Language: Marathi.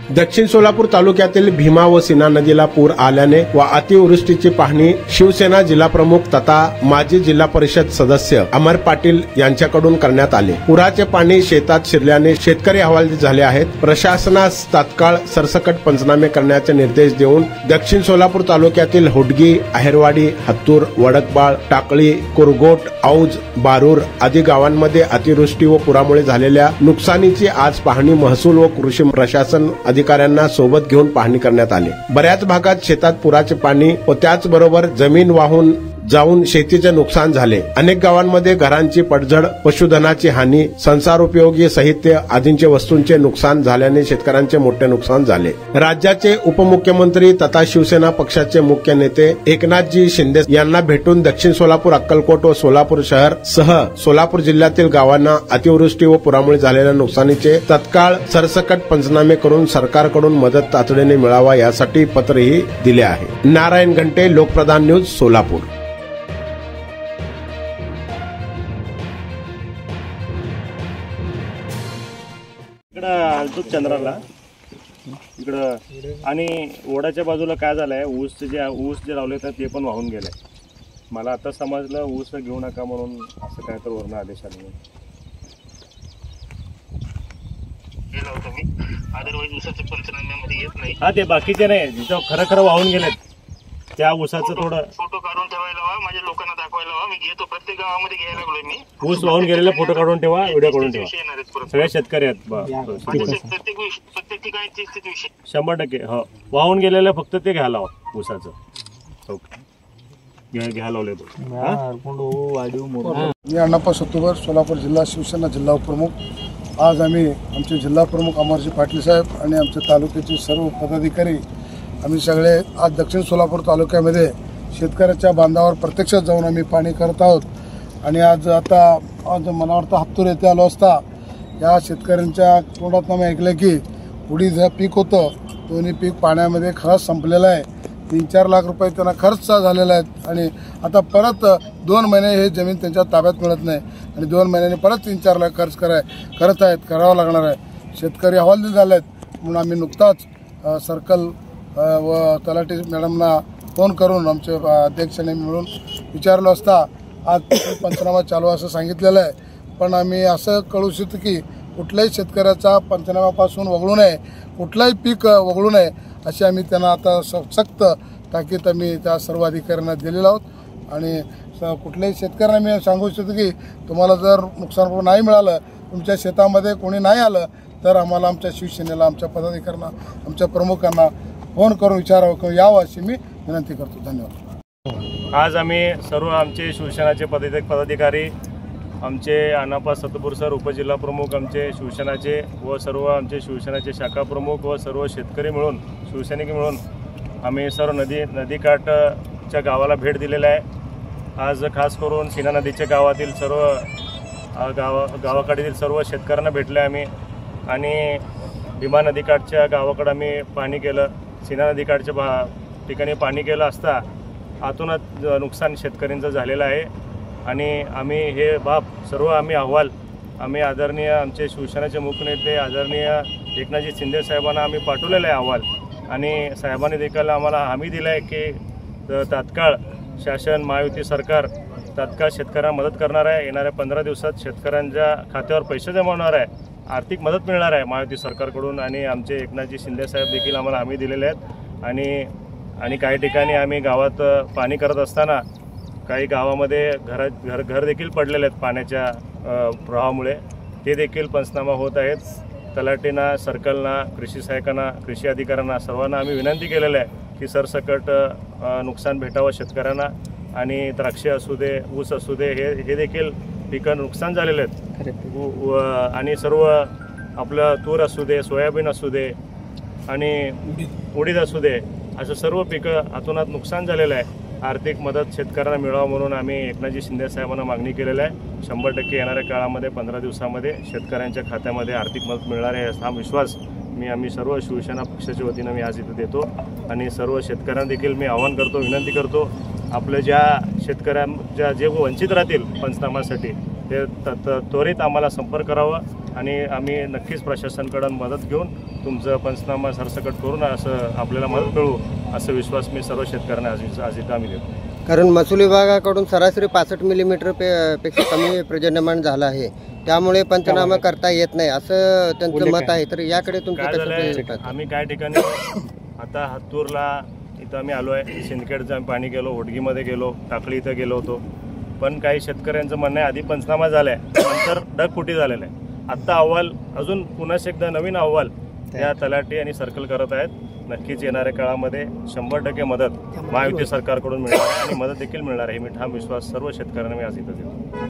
दक्षिण सोलापूर तालुक्यातील भीमा व सीना नदीला पूर आल्याने व अतिवृष्टीची पाहणी शिवसेना जिल्हा प्रमुख तथा माजी जिल्हा परिषद सदस्य अमर पाटील यांच्याकडून करण्यात आले। पुराचे पाणी शेतात शिरल्याने शेतकरी हवालदिल झाले आहेत। प्रशासनास तात्काळ सरसकट पंचनामे करण्याचे निर्देश देऊन दक्षिण सोलापूर तालुक्यातील होडगी, आहेरवाडी, हत्तूर, वडकबाळ, टाकळी, कुरगोट, औज, बारूर आदी गावांमध्ये अतिवृष्टी व पुरामुळे झालेल्या नुकसानीची आज पाहणी महसूल व कृषी प्रशासन अधिकाऱ्यांना सोबत घेऊन पाहणी करण्यात आली। बऱ्याच भागात शेतात पुराचे पाणी व त्याचबरोबर जमीन वाहून जाऊन शेतीचे नुकसान झाले। अनेक गावांमध्ये घरांची पडझड, पशुधनाची हानी, संसारोपयोगी साहित्य आदींचे वस्तूंचे नुकसान झाल्याने शेतकऱ्यांचे मोठे नुकसान झाले। राज्याचे उपमुख्यमंत्री तथा शिवसेना पक्षाचे मुख्य नेते एकनाथजी शिंदे यांना भेटून दक्षिण सोलापूर, अक्कलकोट व सोलापूर शहर सह सोलापूर जिल्ह्यातील गावांना अतिवृष्टी व पुरामुळे झालेल्या नुकसानीचे तत्काळ सरसकट पंचनामे करून सरकारकडून मदत तातडीने मिळावा यासाठी पत्रही दिले आहे। नारायण घंटे, लोकप्रधान न्यूज, सोलापूर। इकडं चंद्राला इकडं आणि ओढ्याच्या बाजूला काय झालंय, ऊस जे लावले तर ते पण वाहून गेले। मला आता समजलं ऊस घेऊ नका म्हणून असं काय तर वर्ण आदेश आले। हा ते बाकीचे नाही, जिथं खरं वाहून गेलेत त्या ऊसाचं थोडं फोटो काढून ठेवायला हवा, माझ्या लोकांना दाखवायला हवा। मी घेतो, प्रत्येक गावामध्ये घ्यायला लागलोय मी। ऊस वाहून गेलेला फोटो काढून ठेवा, व्हिडिओ काढून ठेवा। सगळे शेतकरी आहेत प्रत्येक ठिकाणी तेच विषय 100%। हो, वाहून गेलेलं फक्त ते घ्यायला हवं ऊसाचं। घ्यायला लावले मी अण्णाप्पा सत्तूर, सोलापूर जिल्हा शिवसेना जिल्हा उपप्रमुख। आज आम्ही आमचे जिल्हा प्रमुख अमरजी पाटील साहेब आणि आमच्या तालुक्याचे सर्व पदाधिकारी आम्ही सगळे आज दक्षिण सोलापूर तालुक्यामध्ये शेतकऱ्याच्या बांधावर प्रत्यक्षात जाऊन आम्ही पाणी करत आहोत। आणि आज मला वाटतं हत्तूर येथे आलो असता या शेतकऱ्यांच्या तोंडात आम्ही ऐकलं की उडीद हे पीक होतं, दोन्ही पीक पाण्यामध्ये खरंच संपलेलं आहे। 3-4 लाख रुपये त्यांना खर्च झालेला आहे आणि आता परत 2 महिने हे जमीन त्यांच्या ताब्यात मिळत नाही आणि 2 महिन्यांनी परत 3-4 लाख खर्च करावं लागणार आहे। शेतकरी हवालदिल झाले आहेत म्हणून आम्ही नुकताच सर्कल व तलाठी मॅडमना फोन करून आमचे अध्यक्षांनी मिळून विचारलं असता आज पंचनामा चालू असं सांगितलेलं आहे। पण आम्ही असं कळू शकतो की कुठल्याही शेतकऱ्याचा पंचनाम्यापासून वगळू नये, कुठलाही पीक वगळू नये अशी आम्ही त्यांना आता सक्त ताकीद आम्ही त्या सर्व अधिकाऱ्यांना दिलेलो आहोत। आणि कुठल्याही शेतकऱ्यांना मी सांगू इच्छितो की तुम्हाला जर नुकसान नाही मिळालं, तुमच्या शेतामध्ये कोणी नाही आलं तर आम्हाला आमच्या शिवसेनेला, आमच्या पदाधिकाऱ्यांना, आमच्या प्रमुखांना फोन करून विचारावं यावं अशी मी विनंती करतो। धन्यवाद। आज आम्ही सर्व आमचे शिवसेनाचे पदाधिकारी, आमचे अण्णाप्पा सत्तूर सर उपजिल्हा प्रमुख, आमचे शिवसेनाचे व सर्व आमचे शिवसेनाचे शाखा प्रमुख व सर्व शेतकरी मिळून, शिवसैनिक मिळून आम्ही सर्व नदीकाठच्या गावाला भेट दिलेला आहे। आज खास करून सीना नदीच्या गावातील सर्व गावाकडील सर्व शेतकऱ्यांना भेटले आम्ही आणि भीमा नदीकाठच्या गावाकडे आम्ही पाणी केलं। सीना नदीकाठच्या ठिकाणी पाणी केलं असता आतूनच नुकसान शेतकऱ्यांचं झालेलं आहे आणि आम्ही हे सर्व अहवाल आम्ही आदरणीय आमचे शिवसेनेचे मुख्य नेते आदरणीय एकनाथजी शिंदे साहेबांना आम्ही पाठवलेला आहे अहवाल आणि साहेबांनी देखील आम्हाला हमी दिला आहे की तात्काळ शासन, महायुती सरकार तात्काळ शेतकऱ्यांना मदत करणार आहे। येणाऱ्या 15 दिवसात शेतकऱ्यांच्या खात्यावर पैसे जमा होणार आहे, आर्थिक मदत मिळणार आहे महायुती सरकारकडून आणि आमचे एकनाथजी शिंदे साहेब देखील आम्हाला हमी दिलेले आहेत। आणि काही ठिकाणी आम्ही गावात पाणी करत असताना काही गावामध्ये घर देखील पडलेले आहेत पाण्याच्या प्रवाहामुळे, ते देखील पंचनामा होत आहेत। तलाठींना, सर्कलना, कृषी सहायकांना, कृषी अधिकाऱ्यांना सर्वांना आम्ही विनंती केलेलं आहे की सरसकट नुकसान भेटावं शेतकऱ्यांना आणि द्राक्षे असू दे, ऊस असू दे, हे देखील पिकं नुकसान झालेले आहेत आणि सर्व आपलं तूर असू दे, सोयाबीन असू दे आणि उडीद असू दे, असं सर्व पिकं हातोनात नुकसान झालेलं आहे। आर्थिक मदत शेतकऱ्यांना मिळावं म्हणून आम्ही एकनाथजी शिंदे साहेबांना मागणी केलेली आहे। 100% येणाऱ्या काळामध्ये 15 दिवसामध्ये शेतकऱ्यांच्या खात्यामध्ये आर्थिक मदत मिळणार आहे असा विश्वास आम्ही सर्व शिवसेना पक्षाच्या वतीनं मी आज इथे देतो आणि सर्व शेतकऱ्यांना देखील मी आवाहन करतो, विनंती करतो, आपल्या ज्या शेतकऱ्यांच्या जे वंचित राहतील पंचनाम्यासाठी ते त्वरित आम्हाला संपर्क करावा आणि आम्ही नक्कीच प्रशासनाकडून मदत घेऊन तुमचं पंचनामा सरसकट करून असं आपल्याला मदत मिळू असं विश्वास मी सर्व शेतकऱ्यांना आज इथं आम्ही देतो. कारण महसूल विभागाकडून सरासरी 65 मिलीमीटर पेक्षा कमी पर्जन्यमान झालं आहे, त्यामुळे पंचनामा करता येत नाही असं त्यांचं मत आहे. तर याकडे तुमचं काय कसं झालंय, पाहता? आम्ही काय ठिकाणी आता हातूरला इथं आम्ही आलो आहे, सिंदखेडचं आम्ही पाणी गेलो, होडगीमध्ये गेलो, टाकळी इथं गेलो होतो. पण काही शेतकऱ्यांचं म्हणणं आहे आधी पंचनामा झालाय नंतर ढगफुटी झालेला आहे. आत्ता अहवाल अजून पुन्हा एकदा नवीन अहवाल या तलाठी आणि सर्कल करत आहेत. नक्कीच येणाऱ्या काळामध्ये 100% मदत महायुती सरकारकडून मिळणार आहे आणि मदत देखील मिळणार आहे. मी ठाम विश्वास सर्व शेतकऱ्यांना मी आज इथं देतो.